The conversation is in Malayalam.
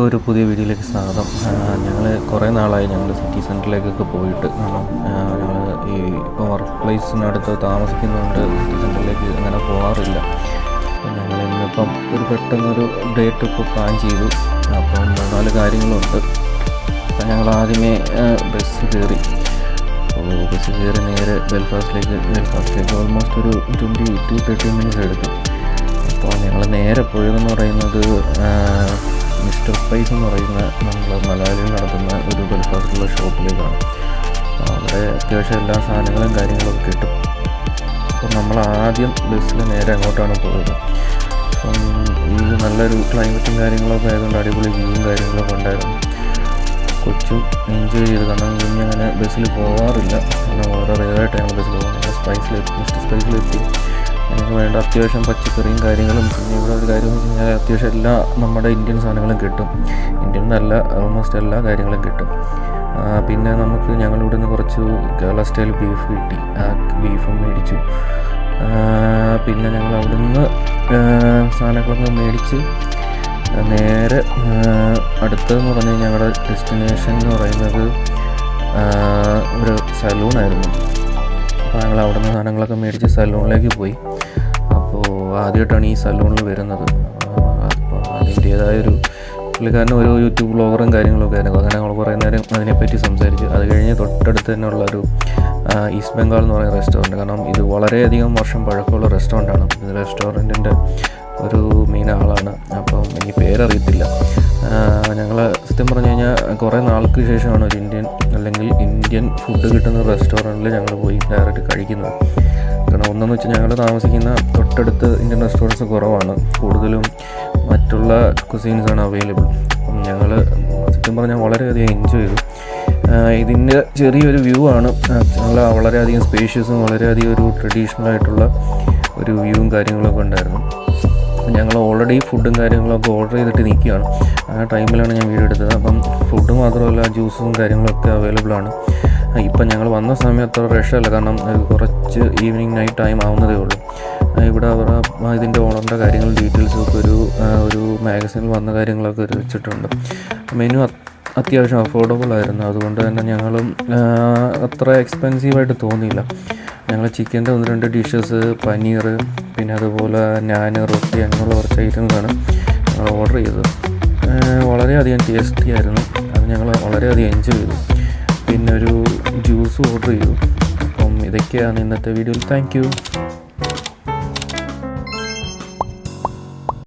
എല്ലാവർക്കും ഒരു പുതിയ വീഡിയോയിലേക്ക് സ്വാഗതം. ഞങ്ങൾ കുറേ നാളായി ഞങ്ങൾ സിറ്റി സെൻറ്ററിലേക്കൊക്കെ പോയിട്ട്. കാരണം ഞങ്ങൾ ഇപ്പോൾ വർക്ക് പ്ലേസിനടുത്ത് താമസിക്കുന്നതുകൊണ്ട് സിറ്റി സെൻറ്ററിലേക്ക് അങ്ങനെ പോകാറില്ല. ഞങ്ങൾ ഇന്നിപ്പം പെട്ടെന്നൊരു ഡേ ട്രിപ്പ് പ്ലാൻ ചെയ്തു. അപ്പം 4 കാര്യങ്ങളുണ്ട്. അപ്പം ഞങ്ങൾ ആദ്യമേ ബസ് കയറി. അപ്പോൾ ബസ് കയറി നേരെ ബെൽഫാസ്റ്റിലേക്ക് ഓൾമോസ്റ്റ് ഒരു 20 to 30 മിനിറ്റ്സ് എടുക്കും. അപ്പോൾ ഞങ്ങൾ നേരെ പോയതെന്ന് പറയുന്നത് മിസ്റ്റർ സ്പൈസ് എന്ന് പറയുന്ന നമ്മൾ മലയാളികൾ നടത്തുന്ന ഒരു ബെൽഫാസ്റ്റിലുള്ള ഷോപ്പിലേക്കാണ്. അവിടെ അത്യാവശ്യം എല്ലാ സാധനങ്ങളും കാര്യങ്ങളൊക്കെ കിട്ടും. അപ്പം നമ്മൾ ആദ്യം ബസ്സിൽ നേരെ അങ്ങോട്ടാണ് പോയത്. അപ്പം ഈ നല്ലൊരു ക്ലൈമറ്റും കാര്യങ്ങളൊക്കെ ആയതുകൊണ്ട് അടിപൊളി വ്യൂവും കാര്യങ്ങളൊക്കെ ഉണ്ടായിരുന്നു. കൊച്ചും എൻജോയ് ചെയ്ത്. കാരണം കുഞ്ഞങ്ങനെ ബസ്സിൽ പോകാറില്ല. കാരണം വളരെ റെയറായിട്ട് ഞങ്ങൾ ബസ്സിൽ പോകുന്നത്. മിസ്റ്റർ സ്പൈസിലെത്തി. നമുക്ക് വേണ്ട അത്യാവശ്യം പച്ചക്കറിയും കാര്യങ്ങളും, പിന്നെ ഇവിടെ ഒരു കാര്യം എന്ന് വെച്ച് കഴിഞ്ഞാൽ അത്യാവശ്യം എല്ലാ നമ്മുടെ ഇന്ത്യൻ സാധനങ്ങളും കിട്ടും. ഇന്ത്യൻ എന്നല്ല, ഓൾമോസ്റ്റ് എല്ലാ കാര്യങ്ങളും കിട്ടും. പിന്നെ നമുക്ക് ഞങ്ങളിവിടെ നിന്ന് കുറച്ച് കേരള സ്റ്റൈൽ ബീഫ് കിട്ടി. ആ ബീഫും മേടിച്ചു. പിന്നെ ഞങ്ങൾ അവിടെ നിന്ന് സാധനങ്ങളൊക്കെ മേടിച്ച് നേരെ അടുത്തതെന്ന് പറഞ്ഞു കഴിഞ്ഞാൽ ഞങ്ങളുടെ ഡെസ്റ്റിനേഷൻ എന്ന് പറയുന്നത് ഒരു സലൂണായിരുന്നു. അപ്പോൾ ഞങ്ങൾ അവിടെ നിന്ന് സാധനങ്ങളൊക്കെ മേടിച്ച് സലൂണിലേക്ക് പോയി. അപ്പോൾ ആദ്യമായിട്ടാണ് ഈ സലൂണിൽ വരുന്നത്. അപ്പോൾ അതിൻ്റേതായൊരു പുള്ളിക്കാരൻ ഒരു യൂട്യൂബ് വ്ളോഗറും കാര്യങ്ങളൊക്കെ ആയിരുന്നു. അങ്ങനെ ഞങ്ങൾ കുറേ നേരം അതിനെപ്പറ്റി സംസാരിച്ചു. അത് കഴിഞ്ഞ് തൊട്ടടുത്ത് തന്നെ ഉള്ളൊരു ഈസ്റ്റ് ബംഗാൾ എന്ന് പറയുന്ന റെസ്റ്റോറൻറ്റ്. കാരണം ഇത് വളരെയധികം വർഷം പഴക്കമുള്ള റെസ്റ്റോറൻറ്റാണ്. ഇത് റെസ്റ്റോറൻറ്റിൻ്റെ ഒരു മെയിൻ ആളാണ്. അപ്പം എനിക്ക് പേരറിയത്തില്ല. ഞങ്ങൾ സത്യം പറഞ്ഞു കഴിഞ്ഞാൽ കുറേ നാൾക്ക് ശേഷമാണ് ഒരു ഇന്ത്യൻ ഫുഡ് കിട്ടുന്ന റെസ്റ്റോറൻറ്റിൽ ഞങ്ങൾ പോയി ഡയറക്റ്റ് കഴിക്കുന്നത്. കാരണം ഒന്നെന്ന് വെച്ചാൽ ഞങ്ങൾ താമസിക്കുന്ന തൊട്ടടുത്ത് ഇന്ത്യൻ റെസ്റ്റോറൻറ്റ്സ് കുറവാണ്. കൂടുതലും മറ്റുള്ള കുസീൻസാണ് അവൈലബിൾ. അപ്പം ഞങ്ങൾ സത്യം പറഞ്ഞാൽ വളരെയധികം എൻജോയ് ചെയ്തു. ഇതിൻ്റെ ചെറിയൊരു വ്യൂ ആണ്. ഞങ്ങൾ വളരെയധികം സ്പേഷ്യസും വളരെയധികം ഒരു ട്രഡീഷണൽ ആയിട്ടുള്ള ഒരു വ്യൂവും കാര്യങ്ങളൊക്കെ ഉണ്ടായിരുന്നു. ഞങ്ങൾ ഓൾറെഡി ഫുഡും കാര്യങ്ങളൊക്കെ ഓർഡർ ചെയ്തിട്ട് നിൽക്കുകയാണ്. ആ ടൈമിലാണ് ഞാൻ വീഡിയോ എടുത്തത്. അപ്പം ഫുഡ് മാത്രമല്ല ജ്യൂസും കാര്യങ്ങളൊക്കെ അവൈലബിൾ ആണ്. ഇപ്പം ഞങ്ങൾ വന്ന സമയം അത്ര റഷല്ല. കാരണം കുറച്ച് ഈവനിങ് നൈറ്റ് ടൈം ആവുന്നതേ ഉള്ളൂ. ഇവിടെ അവർ ഇതിൻ്റെ ഓണറിൻ്റെ കാര്യങ്ങൾ ഡീറ്റെയിൽസും ഒക്കെ ഒരു മാഗസീനിൽ വന്ന കാര്യങ്ങളൊക്കെ വെച്ചിട്ടുണ്ട്. മെനു അത്യാവശ്യം അഫോർഡബിൾ ആയിരുന്നു. അതുകൊണ്ട് തന്നെ ഞങ്ങളും അത്ര എക്സ്പെൻസീവായിട്ട് തോന്നിയില്ല. ഞങ്ങൾ ചിക്കൻ്റെ 1-2 ഡിഷസ്, പനീർ, പിന്നെ അതുപോലെ നാൻ, റൊട്ടി അങ്ങനെയുള്ള കുറച്ച് ഐറ്റംസാണ് ഞങ്ങൾ ഓർഡർ ചെയ്തത്. വളരെയധികം ടേസ്റ്റി ആയിരുന്നു. അത് ഞങ്ങൾ വളരെയധികം എൻജോയ് ചെയ്തു. പിന്നെ ഒരു ജ്യൂസ് ഓർഡർ ചെയ്തു. അപ്പം ഇതൊക്കെയാണ് ഇന്നത്തെ വീഡിയോയിൽ. Thank you.